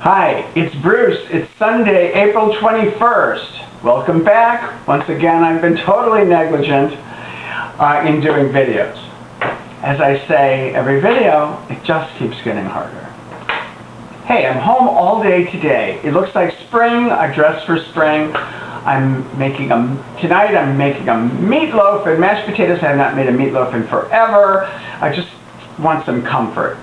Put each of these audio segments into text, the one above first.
Hi, it's Bruce. It's Sunday, April 21st. Welcome back. Once again, I've been totally negligent in doing videos. As I say every video, it just keeps getting harder. Hey, I'm home all day today. It looks like spring. I dressed for spring. Tonight I'm making a meatloaf and mashed potatoes. I have not made a meatloaf in forever. I just want some comfort.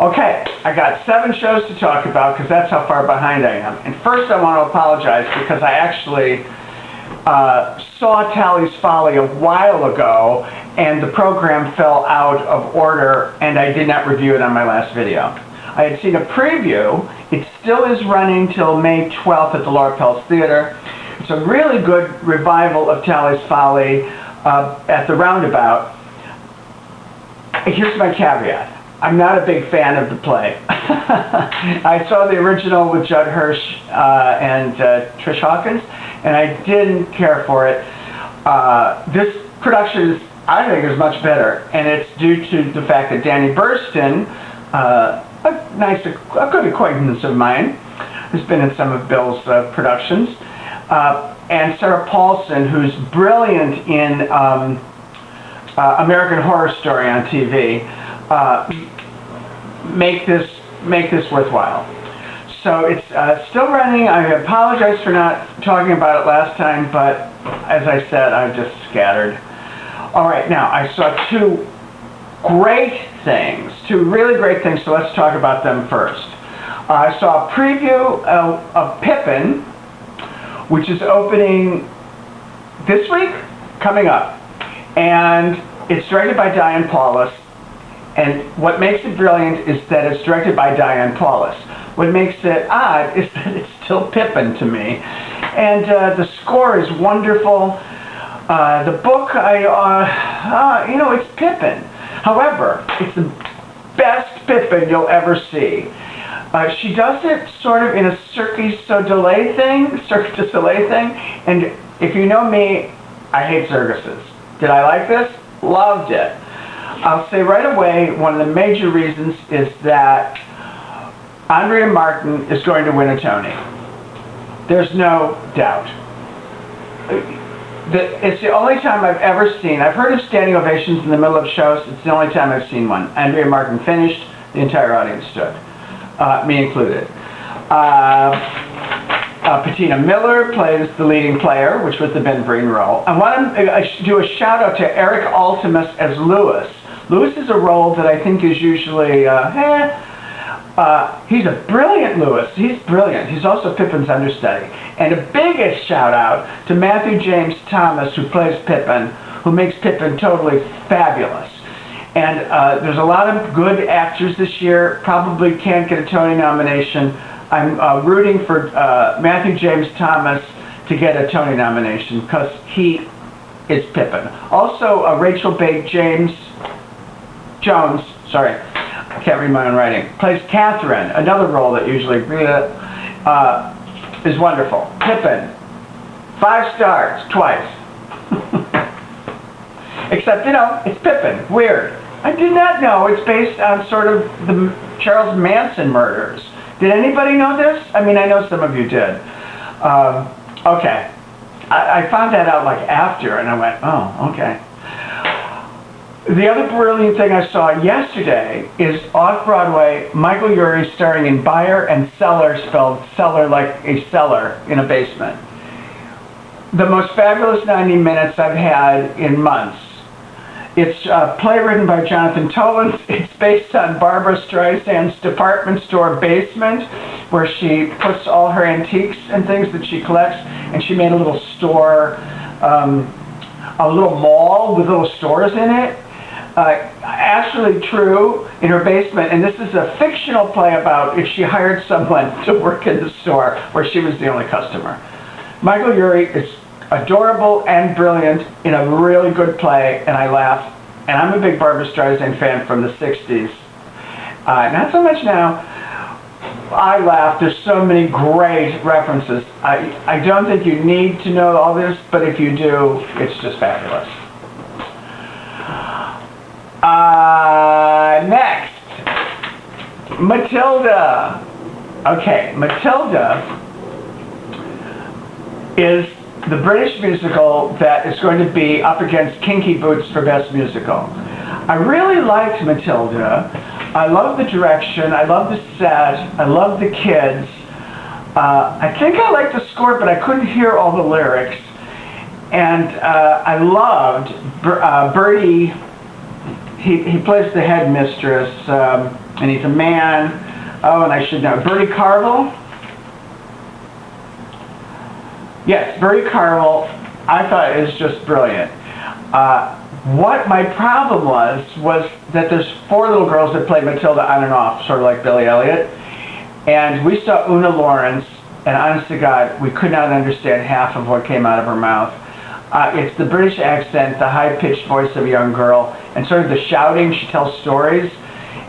Okay, I got 7 shows to talk about because that's how far behind I am. And first I want to apologize because I actually saw TALLY'S Folly a while ago and the program fell out of order and I did not review it on my last video. I had seen a preview. It still is running till May 12th at the Laura Pels Theater. It's a really good revival of TALLY'S Folly at the Roundabout. Here's my caveat. I'm not a big fan of the play. I saw the original with Judd Hirsch and Trish Hawkins, and I didn't care for it. This production, I think, is much better, and it's due to the fact that Danny Burston, a good acquaintance of mine, who's been in some of Bill's productions, and Sarah Paulson, who's brilliant in American Horror Story on TV, make this worthwhile. So it's still running. I apologize for not talking about it last time, but as I said, I've just scattered. All right, now I saw 2 really great things, so let's talk about them first. I saw a preview of PIPPIN, which is opening this week, coming up, and it's directed by Diane Paulus. And what makes it brilliant is that it's directed by Diane Paulus. What makes it odd is that it's still PIPPIN to me. And the score is wonderful. The book, it's PIPPIN. However, it's the best PIPPIN you'll ever see. She does it sort of in a Cirque du Soleil thing, and if you know me, I hate circuses. Did I like this? Loved it. I'll say right away, one of the major reasons is that Andrea Martin is going to win a Tony. There's no doubt. It's the only time I've ever seen, I've heard of standing ovations in the middle of shows, it's the only time I've seen one. Andrea Martin finished, the entire audience stood, me included. Patina Miller plays the leading player, which was the Ben Breen role. I want to do a shout out to Eric Altimus as Lewis. Lewis is a role that I think is usually, he's a brilliant Lewis. He's brilliant. He's also Pippin's understudy. And the biggest shout out to Matthew James Thomas, who plays Pippin, who makes Pippin totally fabulous. And there's a lot of good actors this year, probably can't get a Tony nomination. I'm rooting for Matthew James Thomas to get a Tony nomination because he is Pippin. Also, Rachel Bay Jones, sorry, I can't read my own writing, plays Catherine, another role that usually is wonderful. Pippin, 5 stars, twice. Except, it's Pippin, weird. I did not know it's based on sort of the Charles Manson murders. Did anybody know this? I mean, I know some of you did. Okay. I found that out after, and I went, oh, okay. The other brilliant thing I saw yesterday is off-Broadway, Michael Urie starring in Buyer and Cellar, spelled cellar like a cellar in a basement. The most fabulous 90 minutes I've had in months. It's a play written by Jonathan Tollins. It's based on Barbara Streisand's department store basement, where she puts all her antiques and things that she collects, and she made a little store, a little mall with little stores in it. Actually true in her basement, and this is a fictional play about if she hired someone to work in the store where she was the only customer. Michael Urie is adorable and brilliant in a really good play, and I laugh. And I'm a big Barbra Streisand fan from the 60s. Not so much now. I laugh. There's so many great references. I don't think you need to know all this, but if you do, it's just fabulous. Next, Matilda. Okay, Matilda is the British musical that is going to be up against Kinky Boots for Best Musical. I really liked Matilda. I love the direction, I love the set, I love the kids. I think I liked the score, but I couldn't hear all the lyrics. And I loved Bertie. He plays the headmistress, and he's a man. Oh, and I should know, Bertie Carvel? Yes, Bertie Carvel, I thought it was just brilliant. What my problem was that there's 4 little girls that play Matilda on and off, sort of like Billy Elliot. And we saw Una Lawrence, and honest to God, we could not understand half of what came out of her mouth. It's the British accent, the high-pitched voice of a young girl, and sort of the shouting. She tells stories,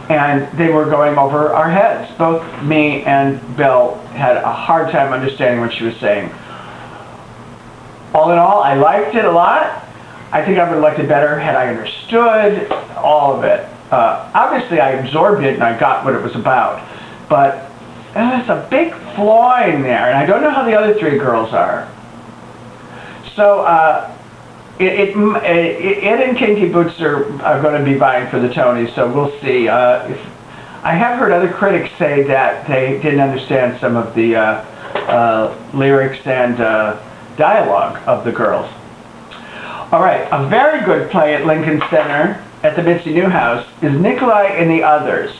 and they were going over our heads. Both me and Bill had a hard time understanding what she was saying. All in all, I liked it a lot. I think I would have liked it better had I understood all of it. Obviously, I absorbed it and I got what it was about. But there's a big flaw in there, and I don't know how the other 3 girls are. So it and Kinky Boots are going to be vying for the Tonys, so we'll see. I have heard other critics say that they didn't understand some of the lyrics and dialogue of the girls. All right, a very good play at Lincoln Center at the Mitzi Newhouse is Nikolai and the Others.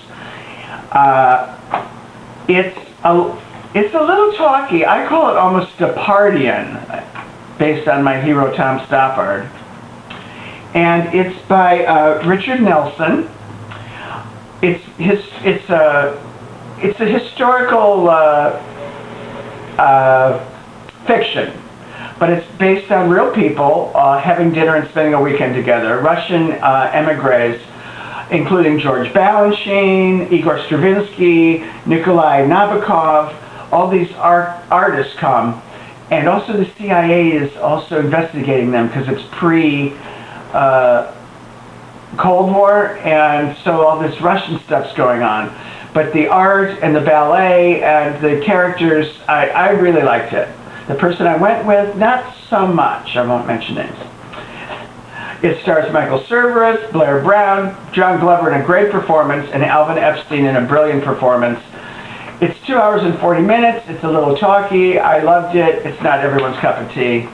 It's a little talky. I call it almost Depardian, based on my hero Tom Stoppard. And it's by Richard Nelson. It's a historical fiction. But it's based on real people having dinner and spending a weekend together. Russian emigres, including George Balanchine, Igor Stravinsky, Nikolai Nabokov. All these artists come. And also the CIA is also investigating them because it's pre-Cold War. And so all this Russian stuff's going on. But the art and the ballet and the characters, I really liked it. The person I went with, not so much. I won't mention names. It stars Michael Cerveris, Blair Brown, John Glover in a great performance, and Alvin Epstein in a brilliant performance. It's 2 hours and 40 minutes. It's a little talky. I loved it. It's not everyone's cup of tea.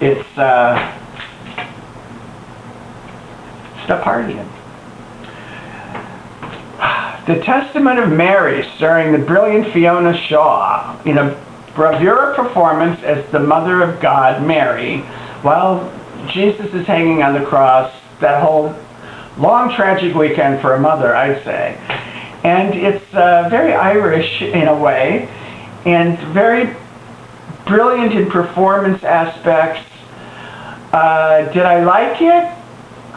It's Depardian. The Testament of Mary, starring the brilliant Fiona Shaw in a bravura performance as the Mother of God, Mary, while Jesus is hanging on the cross. That whole long tragic weekend for a mother, I'd say. And it's very Irish in a way, and very brilliant in performance aspects. Did I like it?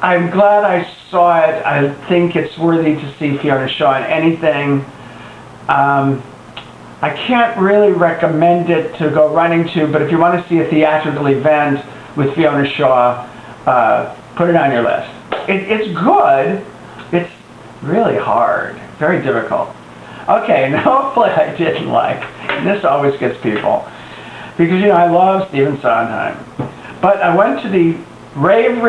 I'm glad I saw it. I think it's worthy to see Fiona Shaw in anything. I can't really recommend it to go running to, but if you want to see a theatrical event with Fiona Shaw, put it on your list. It's good. It's really hard. Very difficult. Okay, now a play I didn't like. And this always gets people. Because, you know, I love Stephen Sondheim. But I went to the rave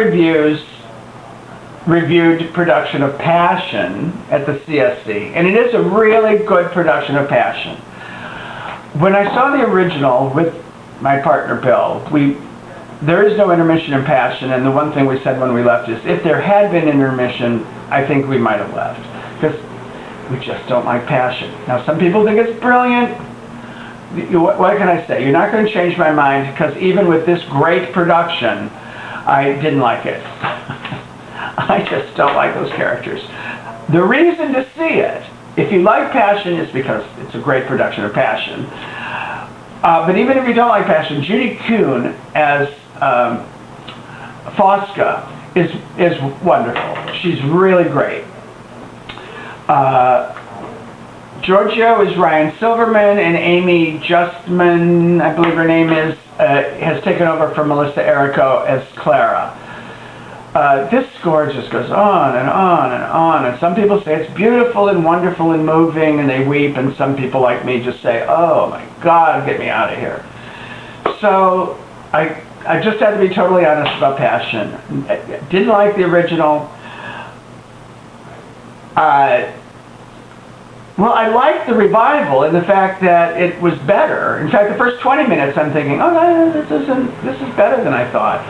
reviewed production of Passion at the CSC. And it is a really good production of Passion. When I saw the original with my partner Bill, there is no intermission in Passion, and the one thing we said when we left is, if there had been intermission, I think we might have left. Because we just don't like Passion. Now, some people think it's brilliant. What can I say? You're not going to change my mind, because even with this great production, I didn't like it. I just don't like those characters. The reason to see it, if you like Passion, is because it's a great production of Passion. But even if you don't like Passion, Judy Kuhn as Fosca is wonderful. She's really great. Giorgio is Ryan Silverman, and Amy Justman, I believe her name is, has taken over from Melissa Errico as Clara. This score just goes on and on and on, and some people say it's beautiful and wonderful and moving, and they weep, and some people like me just say, oh my God, get me out of here. So I just had to be totally honest about Passion. I didn't like the original. Well, I liked the revival and the fact that it was better. In fact, the first 20 minutes I'm thinking, oh, no, this is better than I thought.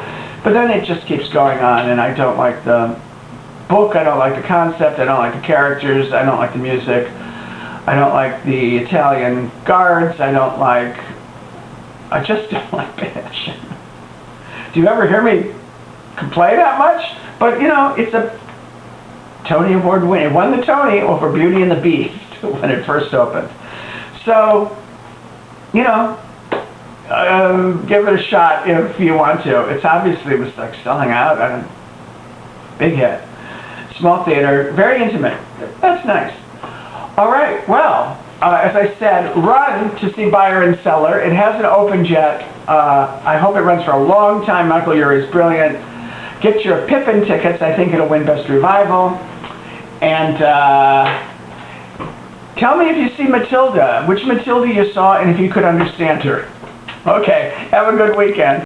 But then it just keeps going on, and I don't like the book, I don't like the concept, I don't like the characters, I don't like the music, I don't like the Italian guards, I just don't like Passion. Do you ever hear me complain that much? But, you know, it's a Tony Award winner. It won the Tony over Beauty and the Beast when it first opened. So, you know, give it a shot if you want to. It's obviously was like selling out. Big hit. Small theater, very intimate. That's nice. All right, well, as I said, run to see Byron Cellar. It hasn't opened yet. I hope it runs for a long time. Michael Urie is brilliant. Get your Pippin tickets. I think it'll win Best Revival. And tell me if you see Matilda, which Matilda you saw, and if you could understand her. Okay, have a good weekend.